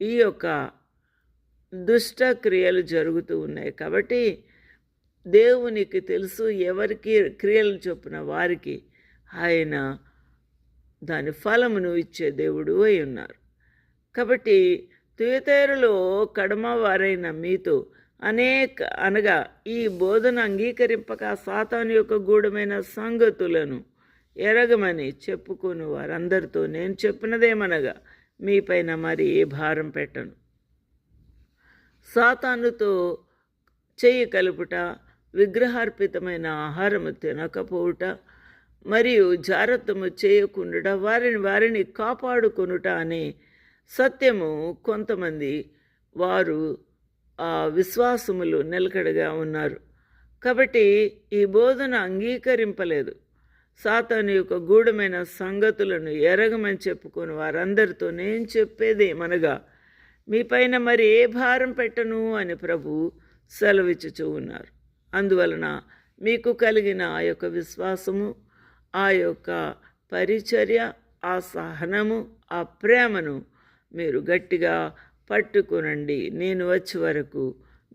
ఈ యొక్క దుష్ట క్రియలు జరుగుతూ ఉన్నాయి. కాబట్టి దేవునికి తెలుసు ఎవరికి క్రియలు చొప్పున వారికి ఆయన దాని ఫలమును ఇచ్చే దేవుడు అయి ఉన్నారు. కాబట్టి తుయతైరులో కడమ వారైన మీతో అనగా ఈ బోధన అంగీకరింపక సాతాను యొక్క గూఢమైన సంగతులను ఎరగమని చెప్పుకుని వారందరితో నేను చెప్పినదేమనగా మీపైన మరి ఏ భారం పెట్టను. సాతానుతో చెయ్యి కలుపుట, విగ్రహార్పితమైన ఆహారము తినకపోవుట, మరియు జాగ్రత్తము చేయకుండా వారిని కాపాడుకొనుట అనే సత్యము కొంతమంది వారు ఆ విశ్వాసములు నిలకడగా ఉన్నారు. కాబట్టి ఈ బోధన అంగీకరింపలేదు. సాతాను యొక్క గూఢమైన సంగతులను ఎరగమని చెప్పుకొని వారందరితో నేను చెప్పేది ఏమనగా మీపైన మరి ఏ భారం పెట్టను అని ప్రభు సెలవిచ్చుచూ ఉన్నారు. అందువలన మీకు కలిగిన ఆ యొక్క విశ్వాసము, ఆ యొక్క పరిచర్య, ఆ సహనము, ఆ ప్రేమను మీరు గట్టిగా పట్టుకునండి. నేను వచ్చే వరకు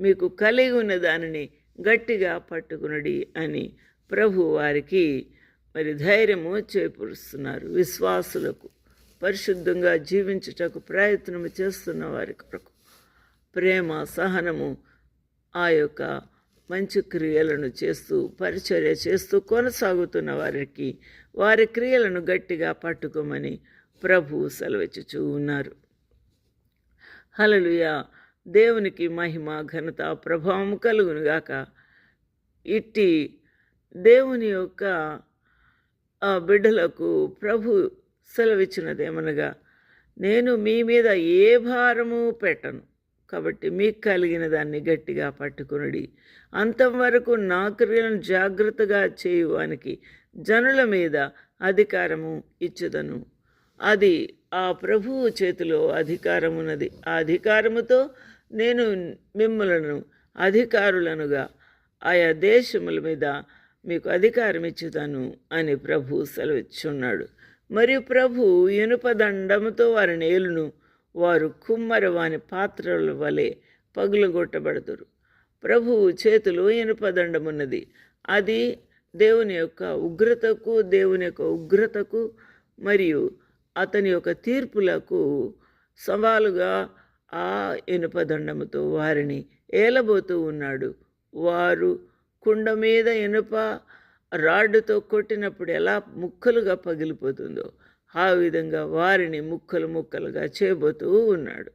మీకు కలిగి ఉన్న దానిని గట్టిగా పట్టుకునడి అని ప్రభు వారికి మరి ధైర్యము చేకూరుస్తున్నారు. విశ్వాసులకు పరిశుద్ధంగా జీవించుటకు ప్రయత్నము చేస్తున్న వారి కొరకు ప్రేమ, సహనము, ఆ యొక్క మంచి క్రియలను చేస్తూ పరిచర్య చేస్తూ కొనసాగుతున్న వారికి వారి క్రియలను గట్టిగా పట్టుకోమని ప్రభు సెలవిచ్చుచూ ఉన్నారు. హల్లెలూయా. దేవునికి మహిమ, ఘనత, ప్రభావం కలుగునుగాక. ఇట్టి దేవుని యొక్క బిడ్డలకు ప్రభు సెలవిచ్చినదేమనగా నేను మీ మీద ఏ భారము పెట్టను, కాబట్టి మీకు కలిగిన దాన్ని గట్టిగా పట్టుకునడి. అంతం వరకు నా క్రియలను జాగ్రత్తగా చేయువానికి జనుల మీద అధికారము ఇచ్చుదను. అది ఆ ప్రభువు చేతిలో అధికారం ఉన్నది. ఆ అధికారముతో నేను మిమ్మలను అధికారులనుగా ఆయా దేశముల మీద మీకు అధికారం ఇచ్చుతాను అని ప్రభు సెలవిచ్చున్నాడు. మరియు ప్రభు ఇనుప దండముతో వారిని ఏలును, వారు కుమ్మరి వాని పాత్రల వలె పగులగొట్టబడతారు. ప్రభువు చేతిలో ఇనుప దండమున్నది. అది దేవుని యొక్క ఉగ్రతకు మరియు అతని యొక్క తీర్పులకు సవాలుగా ఆ ఇనుప దండముతో వారిని ఏలబోతూ ఉన్నాడు. వారు కుండ మీద ఇనుప రాడ్డుతో కొట్టినప్పుడు ఎలా ముక్కలుగా పగిలిపోతుందో ఆ విధంగా వారిని ముక్కలుగా చేయబోతూ ఉన్నాడు.